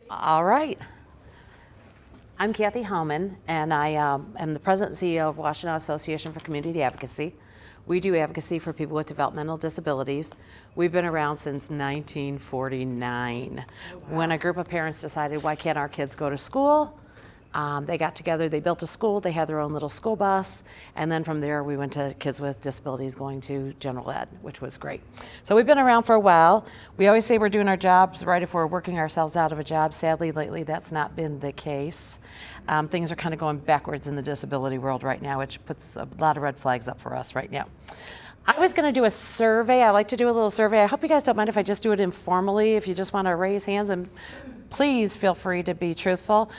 All right. I'm Kathy Hellman, and I am the President and CEO of Washtenaw Association for Community Advocacy. We do advocacy for people with developmental disabilities. We've been around since 1949, when a group of parents decided, why can't our kids go to school? They got together, they built a school, they had their own little school bus, and then from there we went to kids with disabilities going to general ed, which was great. So we've been around for a while. We always say we're doing our jobs right if we're working ourselves out of a job. Sadly, lately that's not been the case. Things are kind of going backwards in the disability world right now, which puts a lot of red flags up for us right now. I was going to do a survey. I like to do a little survey. I hope you guys don't mind if I just do it informally. If you just want to raise hands, and please feel free to be truthful.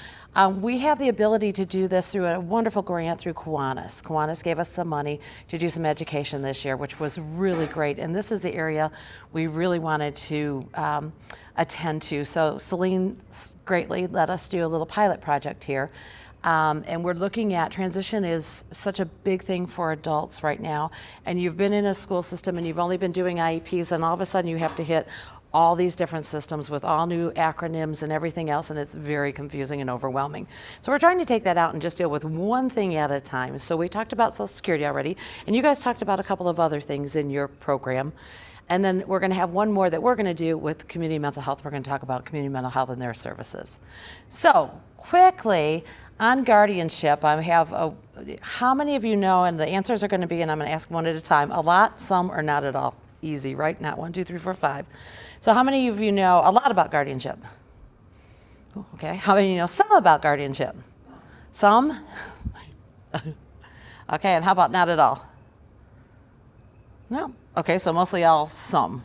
We have the ability to do this through a wonderful grant through Kiwanis. Kiwanis gave us some money to do some education this year, which was really great. And this is the area we really wanted to attend to. So Celine greatly let us do a little pilot project here. And we're looking at transition is such a big thing for adults right now. And you've been in a school system and you've only been doing IEPs, and all of a sudden you have to hit all these different systems with all new acronyms and everything else, and it's very confusing and overwhelming. So we're trying to take that out and just deal with one thing at a time. So we talked about Social Security already, and you guys talked about a couple of other things in your program. And then we're going to have one more that we're going to do with community mental health. We're going to talk about community mental health and their services. So quickly, on guardianship, I have how many of you know, and the answers are going to be, and I'm going to ask one at a time, a lot, some, or not at all. Easy, right? Not 1, 2, 3, 4, 5. So how many of you know a lot about guardianship? Okay. How many of you know some about guardianship? Some? Okay, and how about not at all? No. Okay, so mostly all, some.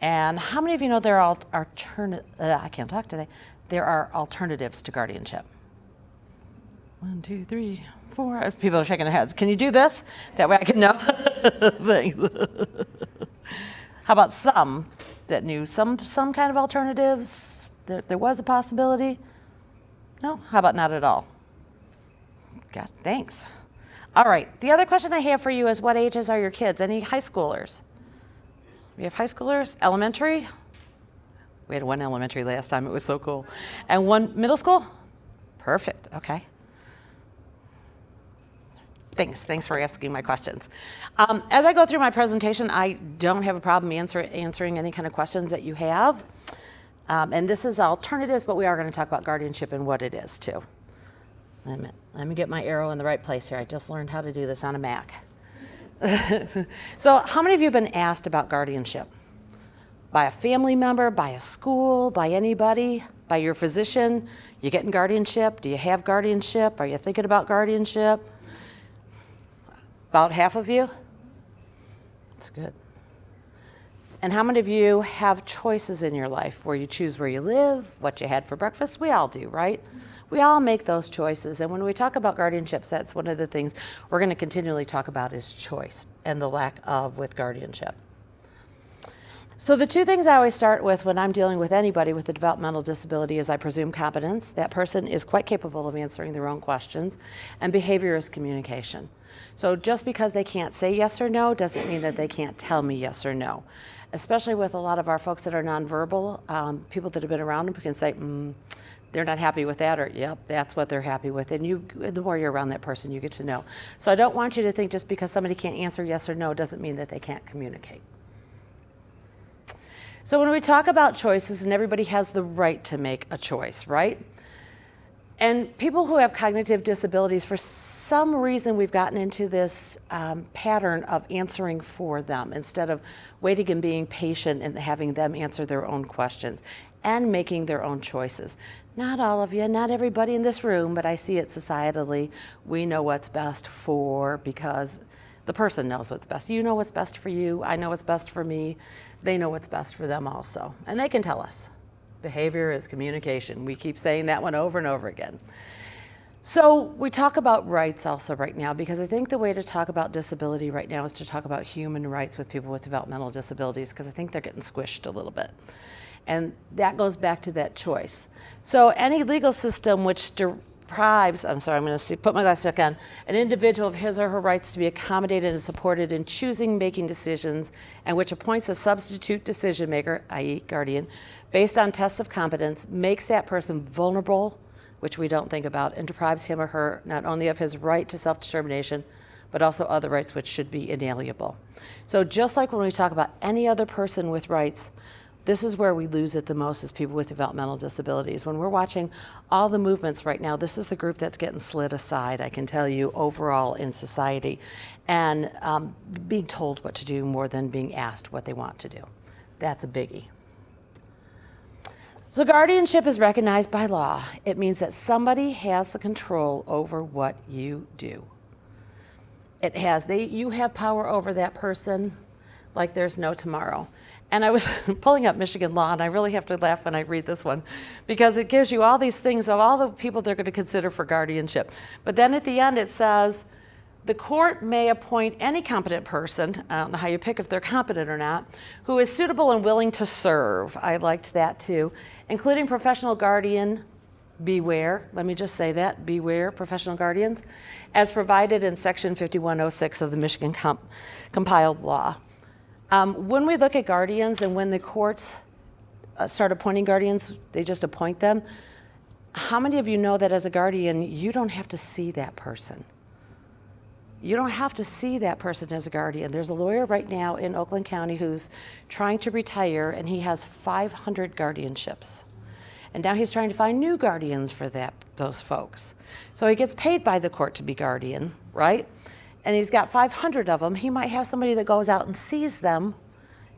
And how many of you know there are I can't talk today. There are alternatives to guardianship? 1, 2, 3, 4. People are shaking their heads. Can you do this? That way I can know. Thanks. How about some that knew some kind of alternatives? There was a possibility? No? How about not at all? God, thanks. All right. The other question I have for you is, what ages are your kids? Any high schoolers? We have high schoolers? Elementary? We had one elementary last time. It was so cool. And one middle school? Perfect. Okay. Thanks for asking my questions. As I go through my presentation, I don't have a problem answering any kind of questions that you have. And this is alternatives, but we are going to talk about guardianship and what it is too. Let me get my arrow in the right place here. I just learned how to do this on a Mac. So how many of you have been asked about guardianship? By a family member, by a school, by anybody, by your physician? You getting guardianship? Do you have guardianship? Are you thinking about guardianship? About half of you? That's good. And how many of you have choices in your life where you choose where you live, what you had for breakfast? We all do, right? We all make those choices. And when we talk about guardianships, that's one of the things we're going to continually talk about is choice and the lack of with guardianship. So the two things I always start with when I'm dealing with anybody with a developmental disability is I presume competence. That person is quite capable of answering their own questions. And behavior is communication. So just because they can't say yes or no doesn't mean that they can't tell me yes or no. Especially with a lot of our folks that are nonverbal, people that have been around them can say, they're not happy with that, or yep, that's what they're happy with. And the more you're around that person, you get to know. So I don't want you to think just because somebody can't answer yes or no doesn't mean that they can't communicate. So when we talk about choices, and everybody has the right to make a choice, right? And people who have cognitive disabilities, for some reason, we've gotten into this pattern of answering for them instead of waiting and being patient and having them answer their own questions and making their own choices. Not all of you, not everybody in this room, but I see it societally. We know what's best because the person knows what's best. You know what's best for you. I know what's best for me. They know what's best for them also. And they can tell us. Behavior is communication. We keep saying that one over and over again. So we talk about rights also right now, because I think the way to talk about disability right now is to talk about human rights with people with developmental disabilities, because I think they're getting squished a little bit. And that goes back to that choice. So any legal system which deprives, I'm sorry, I'm going to put my glasses back on, an individual of his or her rights to be accommodated and supported in choosing, making decisions, and which appoints a substitute decision maker, i.e. guardian, based on tests of competence, makes that person vulnerable, which we don't think about, and deprives him or her not only of his right to self-determination, but also other rights which should be inalienable. So just like when we talk about any other person with rights, this is where we lose it the most as people with developmental disabilities. When we're watching all the movements right now, this is the group that's getting slid aside, I can tell you, overall in society, and being told what to do more than being asked what they want to do. That's a biggie. So guardianship is recognized by law. It means that somebody has the control over what you do. You have power over that person like there's no tomorrow. And I was pulling up Michigan law, and I really have to laugh when I read this one, because it gives you all these things of all the people they're going to consider for guardianship. But then at the end it says, the court may appoint any competent person, I don't know how you pick if they're competent or not, who is suitable and willing to serve. I liked that too, including professional guardian, beware, let me just say that, beware professional guardians, as provided in section 5106 of the Michigan compiled law. When we look at guardians and when the courts start appointing guardians, they just appoint them. How many of you know that as a guardian, you don't have to see that person? You don't have to see that person as a guardian. There's a lawyer right now in Oakland County who's trying to retire, and he has 500 guardianships. And now he's trying to find new guardians for those folks. So he gets paid by the court to be guardian, right? And he's got 500 of them. He might have somebody that goes out and sees them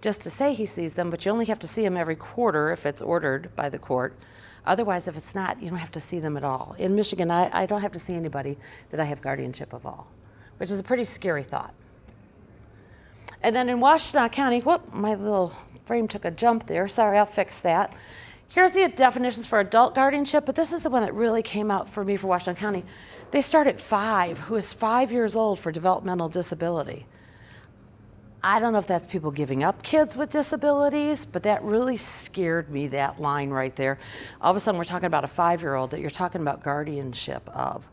just to say he sees them, but you only have to see them every quarter if it's ordered by the court. Otherwise, if it's not, you don't have to see them at all. In Michigan, I don't have to see anybody that I have guardianship of all, which is a pretty scary thought. And then in Washtenaw County, whoop, my little frame took a jump there. Sorry, I'll fix that. Here's the definitions for adult guardianship, but this is the one that really came out for me for Washtenaw County. They start at 5, who is 5 years old for developmental disability. I don't know if that's people giving up kids with disabilities, but that really scared me, that line right there. All of a sudden we're talking about a 5-year-old that you're talking about guardianship of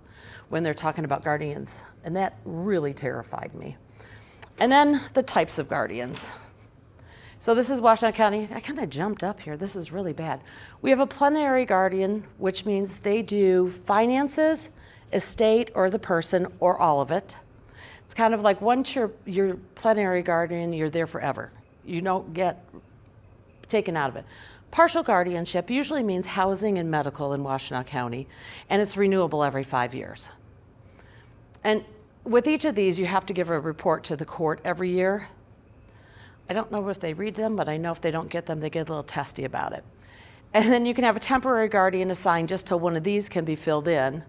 when they're talking about guardians, and that really terrified me. And then the types of guardians. So this is Washtenaw County. I kind of jumped up here. This is really bad. We have a plenary guardian, which means they do finances, estate, or the person, or all of it. It's kind of like once you're plenary guardian, you're there forever. You don't get taken out of it. Partial guardianship usually means housing and medical in Washtenaw County, and it's renewable every 5 years. And with each of these, you have to give a report to the court every year. I don't know if they read them, but I know if they don't get them, they get a little testy about it. And then you can have a temporary guardian assigned just till one of these can be filled in.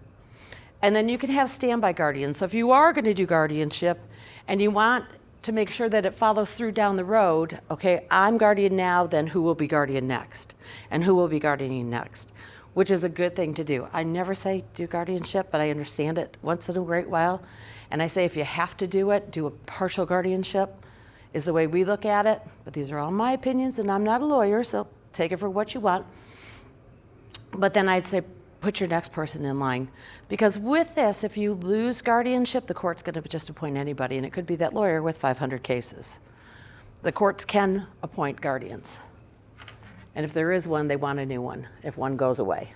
And then you can have standby guardians. So if you are going to do guardianship and you want to make sure that it follows through down the road, okay, I'm guardian now, then who will be guardian next? And who will be guardianing next? Which is a good thing to do. I never say do guardianship, but I understand it once in a great while. And I say if you have to do it, do a partial guardianship is the way we look at it. But these are all my opinions, and I'm not a lawyer, so take it for what you want. But then I'd say put your next person in line. Because with this, if you lose guardianship, the court's going to just appoint anybody, and it could be that lawyer with 500 cases. The courts can appoint guardians. And if there is one, they want a new one if one goes away.